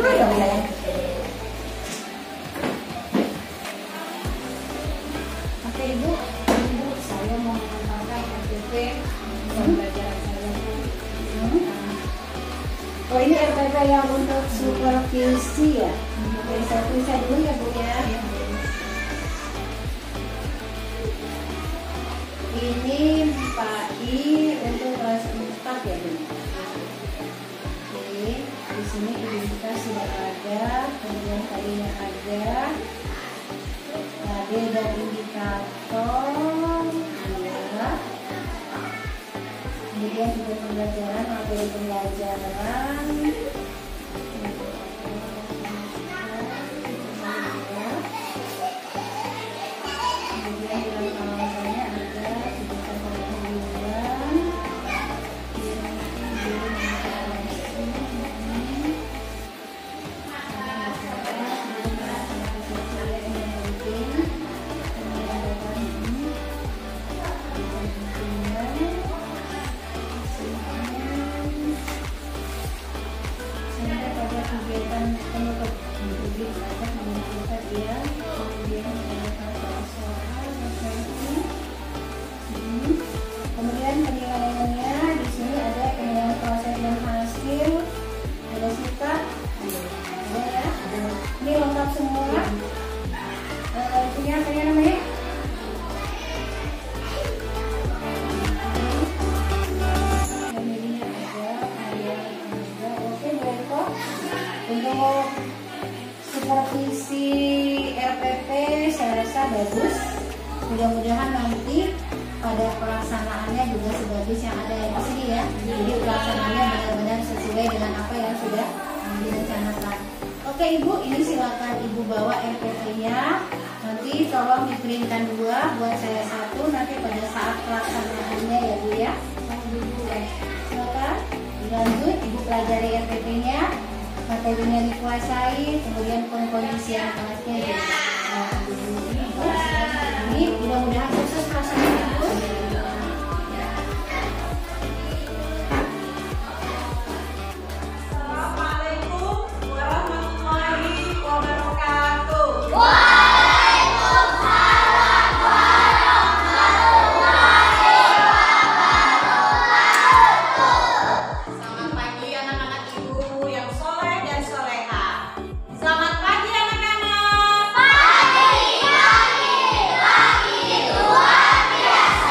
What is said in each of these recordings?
dulu dong ya. Oke Ibu, saya mau mengantarkan RPP pembelajaran saya. Oh ini RPP yang untuk supervisi ya. Oke, saya tulis dulu ya Bu ya. Ini Pak I untuk kelas 4 ya Bu. Oke, di sini identitas sudah ada, kemudian tadinya ada, label dan indikator, ya. Kemudian juga pembelajaran, materi pembelajaran. Kemudian penilaiannya di sini ada penilaian proses dan hasil, ada sifat, ada ya, ini lengkap semua. Punya namanya. Familinya ada, oke Bu. Untuk supervisi RPP saya rasa bagus. Mudah-mudahan nanti pada pelaksanaannya juga sebagus yang ada di sini ya. Jadi pelaksanaannya benar-benar sesuai dengan apa yang sudah direncanakan. Oke Ibu, ini silakan Ibu bawa RPP-nya. Nanti tolong dikirimkan 2, buat saya 1 nanti pada saat pelaksanaannya ya Bu ya. Silakan dilanjut Ibu pelajari RPP-nya, materinya dikuasai, kemudian pengkondisian kelasnya ya. Ini mudah-mudahan sukses prosesnya Bu. Assalamualaikum warahmatullahi wabarakatuh. Selamat pagi anak-anak Ibu yang soleh dan soleha. Selamat pagi anak-anak. Pagi luar biasa.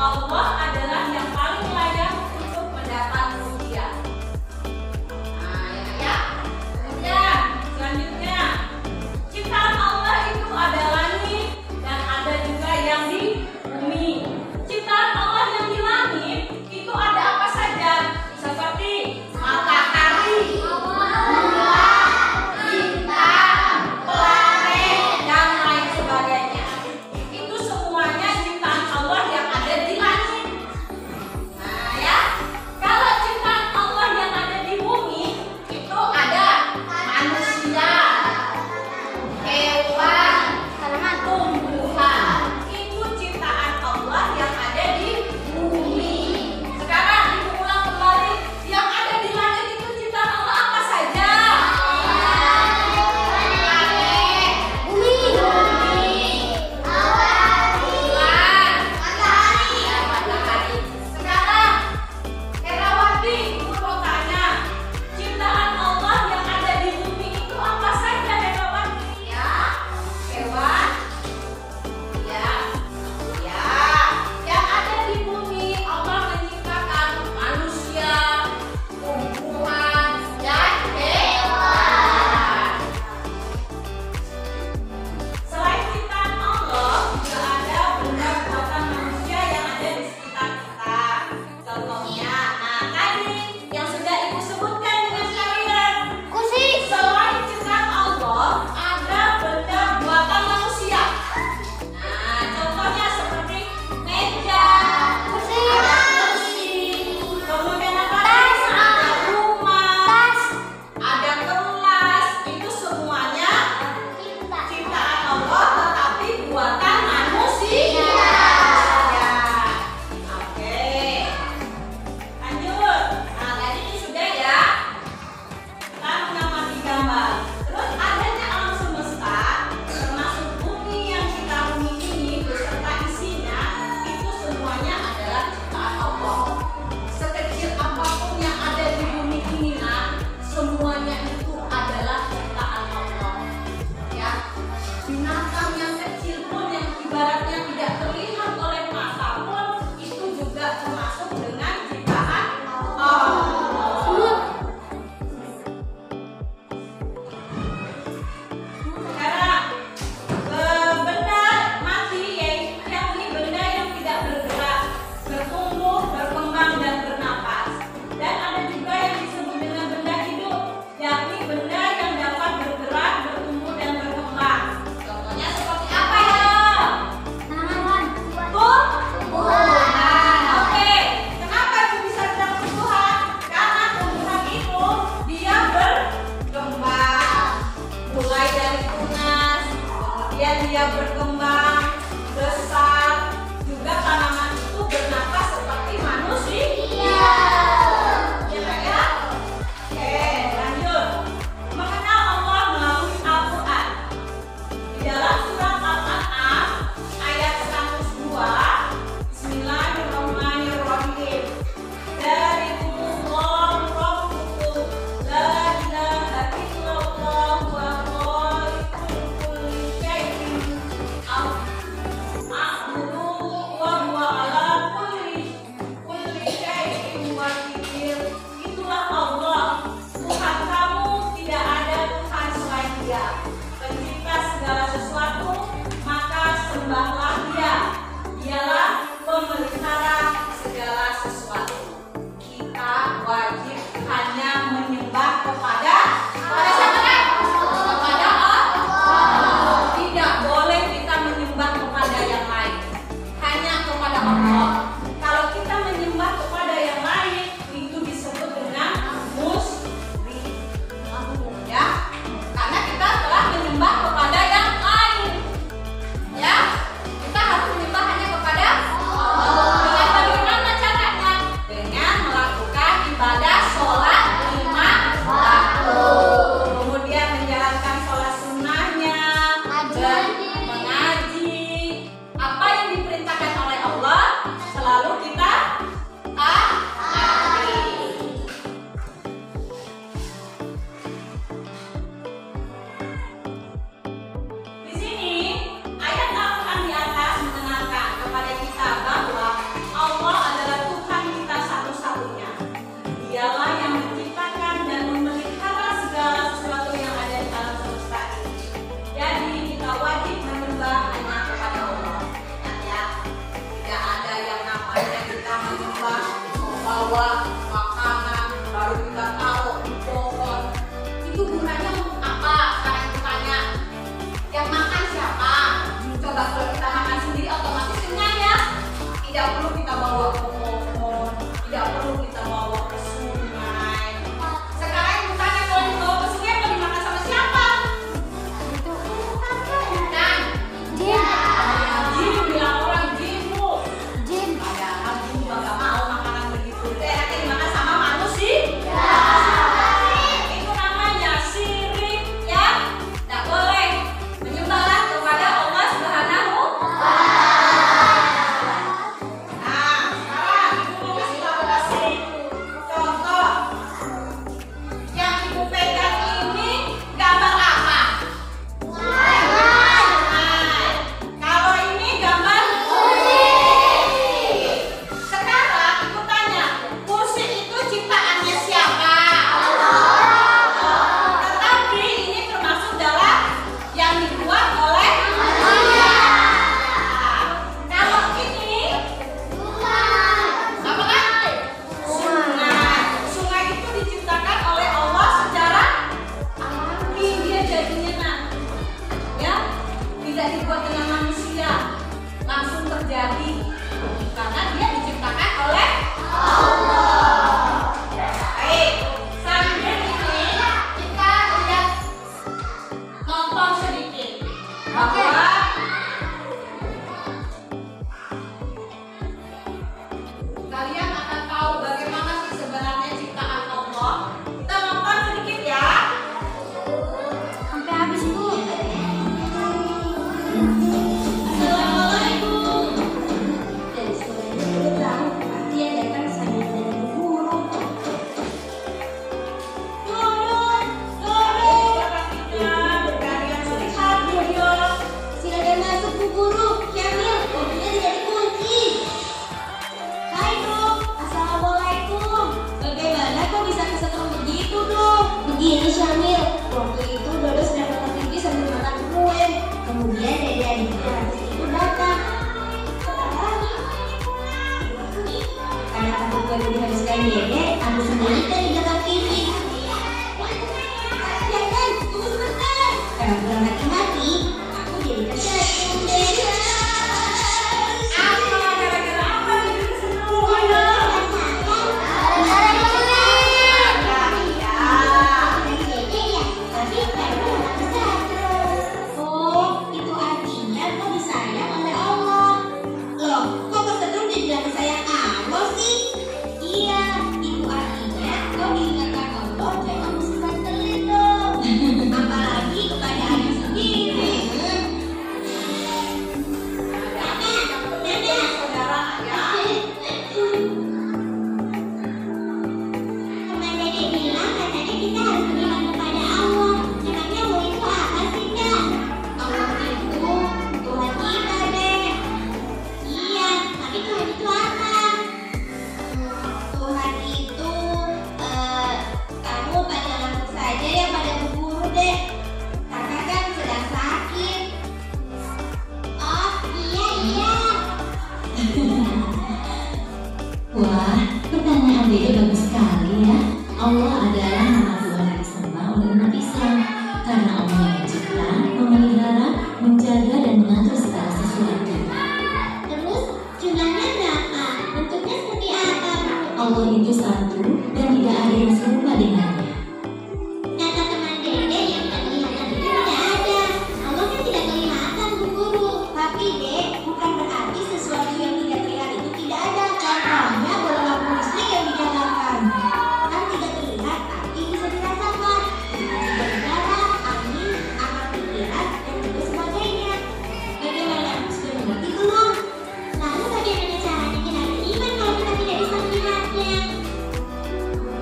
Allah adalah yang paling layak untuk mendapat pujian. Nah, ya. Kemudian selanjutnya, ciptaan Allah itu ada langit dan ada juga yang di bumi. Ciptaan Allah yang di langit itu ada apa saja? Seperti matahari, bulan, bintang, planet, dan lain sebagainya. Itu semuanya ciptaan Allah yang ada di langit. Dede, aku sendiri dari belakang TV. Tunggu sebentar. Karena bukan mati-mati, aku jadi tersenyum deh. Gara-gara apa nih kesentuh? Oh, itu artinya kau disayang oleh Allah. Loh, kok kesetrum dibilang sayang Allah sih? Iya, itu artinya kau diingatkan Allah jangan musibah telit dong. Apalagi kepada adik sendiri. Saudara ya. Teman Dede bilang katanya kita harus beriman kepada Allah. Emangnya Allah itu apa sih, Kak? Allah itu Tuhan kita, Dek. Iya, tapi Tuhan itu apa? Tuhan itu kamu panggil aku saja ya pada Bu Guru, Dek. Kakak kan sedang sakit. Oh, iya. Wah, pertanyaan Dede bagus sekali ya. Allah adalah nama Tuhan yang disembah oleh umat Islam karena Allah yang mencipta, memelihara, menjaga dan mengatur segala sesuatu. Terus jumlahnya berapa? Bentuknya seperti apa? Allah itu satu dan tidak ada yang serupa dengannya. Kata teman Dede yang tidak kelihatan itu tidak ada. Allah kan tidak kelihatan, Bu Guru. Tapi Dek, bukan berarti sesuatu yang tidak terlihat itu tidak ada. Contohnya bola lampu listrik yang dijalankan. Kan tidak terlihat tapi bisa dirasakan. Tiba-tiba udara, angin, akar pikiran, dan juga sebagainya. Bagaimana? Sudah mengerti belum? Lalu bagaimana caranya kita beriman kalau kita tidak bisa melihatnya?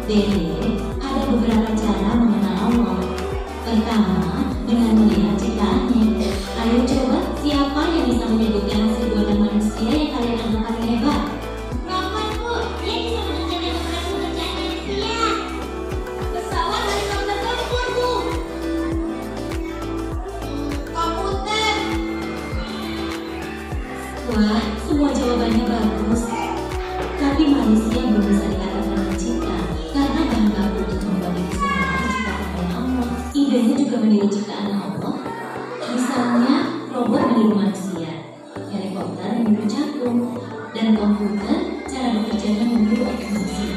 Dede, ada beberapa cara mengenal Allah. Pertama, dengan melihat ciptaannya. Ayo coba, siapa yang bisa menyebutkan hasil buatan manusia yang kalian anggap paling hebat? Rahman, Bu, dia bisa mengerjakan operasi pekerjaan manusia. Pesawat helikopter tempur, Bu. Komputer. Wah, semua jawabannya bagus. Tapi manusia belum bisa dikatakan mencipta karena bahan baku untuk membuat itu semua diciptakan oleh Allah. Idenya juga meniru ciptaan Allah. Misalnya, robot meniru manusia, helikopter meniru cakung, dan komputer cara bekerjanya meniru otak manusia.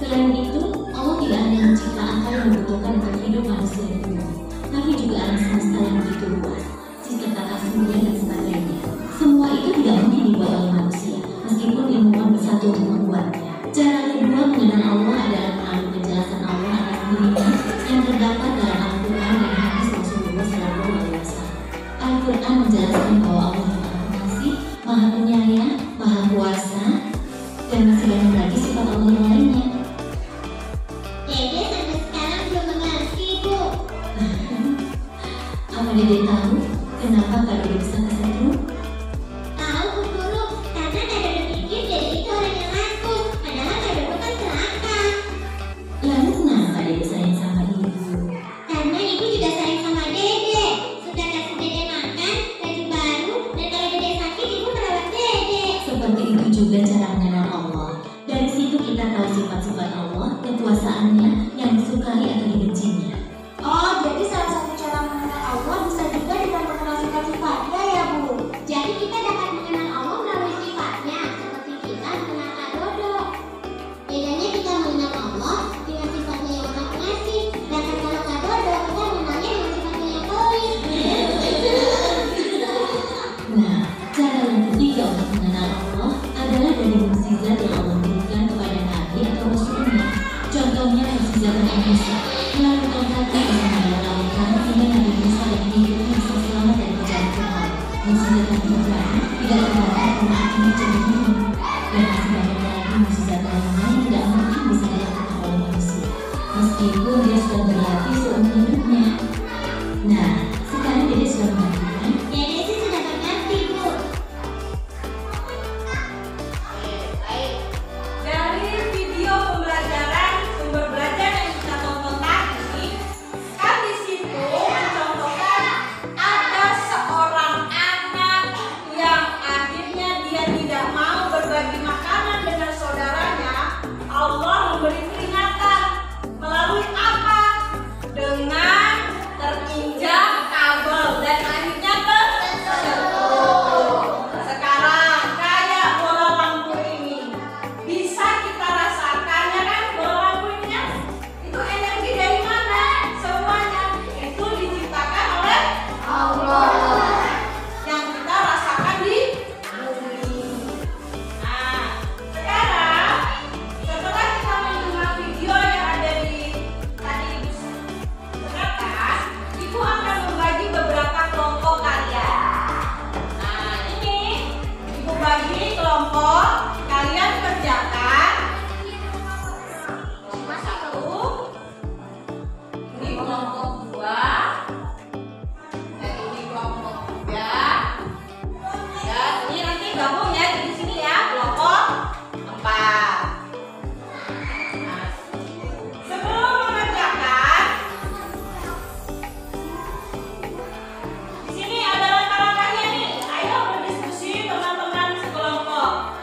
Selain itu, Allah tidak hanya mencipta apa yang dibutuhkan untuk hidup manusia di bumi, tapi juga alam semesta yang begitu luas, sistem tata surya dan sebagainya. Semua itu tidak mungkin dibuat oleh manusia, meskipun ilmuwan bersatu untuk membuatnya. Cara kedua mengenal Allah adalah melalui penjelasan Allah atas dirinya yang terdapat dalam Al-Quran dan hadis Rasulullah SAW. Al-Quran menjelaskan bahwa Allah Maha Pengasih, Maha Penyayang, Maha Kuasa, dan masih banyak lagi sifat Allah yang lainnya. Dede sampai sekarang belum mengerti, Bu. Apa Dede tahu kenapa Kak Dede bisa kesetrum? Tahu, Bu Guru, karena Kak Dede pikir Dede itu orang yang takut, padahal Kak Dede kan serakah. Lalu kenapa Dede sayang sama Ibu? Karena Ibu juga sayang sama Dede, suka kasih Dede makan, baju baru, dan kalau Dede sakit Ibu merawat Dede. Seperti itu juga cara mengenal Allah. Dari situ kita tahu sifat-sifat Allah, kekuasaannya, yang disukai atau dibencinya. Oh, jadi salah satu cara mengenal Allah bisa juga dengan mengenal sifat-sifatnya ya, Bu. Jadi kita dapat mengenal Allah melalui sifatnya, seperti kita mengenal Kak Dodo. Bedanya kita mengenal Allah dengan sifatnya yang Maha Pengasih, sedangkan kalau Kak Dodo kita mengenalnya dengan sifatnya yang pelit. Nah, cara yang ketiga untuk mengenal Allah adalah dari mukjizat yang Allah berikan kepada Nabi atau Rasulnya. Contohnya mukjizat Nabi Musa. Melalui tongkatnya bisa membawa lautan sehingga Nabi Musa dan pengikutnya bisa selamat dari kejaran Fir'aun. Mukjizat Nabi Ibrahim tidak terbatas karena akhirnya jadi minum. Dan masih banyak lagi mukjizat lainnya yang tidak mungkin bisa dilakukan oleh manusia, meskipun dia sudah berlatih seumur hidupnya. Nah, sekarang Dede sudah mengerti kan? Dede sih sudah mengerti, Bu. Baik. Dari video pembelajaran sumber belajar yang kita tonton tadi, kan di situ mencontohkan ada seorang anak yang akhirnya dia tidak mau berbagi makanan dengan saudaranya kelompok, kalian kerjakan kelompok 1, ini kelompok 2, dan ini kelompok 3, dan ini nanti gabung ya di sini ya, kelompok 4. Nah, sebelum mengerjakan, di sini ada langkah-langkahnya nih. Ayo berdiskusi teman-teman sekelompok.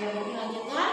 Ya, berarti lanjutkan.